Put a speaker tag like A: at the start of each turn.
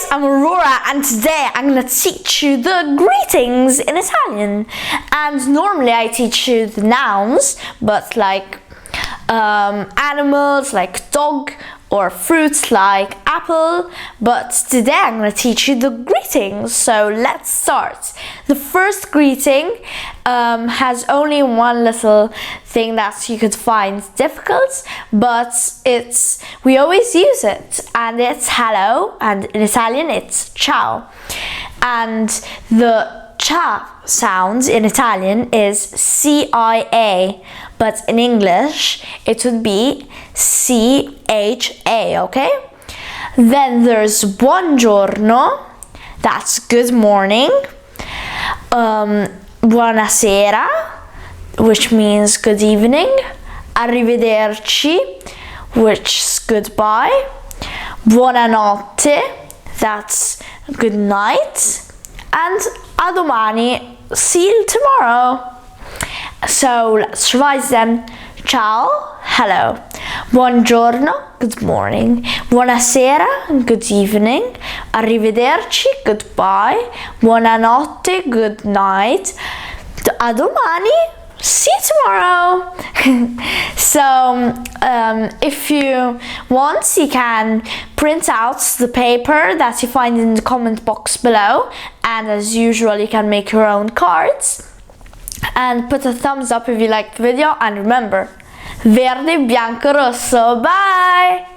A: guys, I'm Aurora and today I'm going to teach you the greetings in Italian. And normally I teach you the nouns, but like animals like dog or fruits like apple, but today I'm going to teach you the greetings. So let's start. The first greeting has only one little thing that you could find difficult, but we always use it, and it's hello, and in Italian it's ciao. And the cha sound in Italian is CIA, but in English it would be CHA, okay? Then there's buongiorno, that's good morning. Buonasera, which means good evening. Arrivederci, which is goodbye. Buonanotte, that's good night. And a domani, see you tomorrow. So let's revise them. Ciao, hello. Buongiorno, good morning. Buonasera, good evening. Arrivederci, goodbye. Buonanotte, good night. A domani, see you tomorrow. So if you want, you can print out the paper that you find in the comment box below, and as usual you can make your own cards. And put a thumbs up if you liked the video, and remember, verde, bianco, rosso. Bye!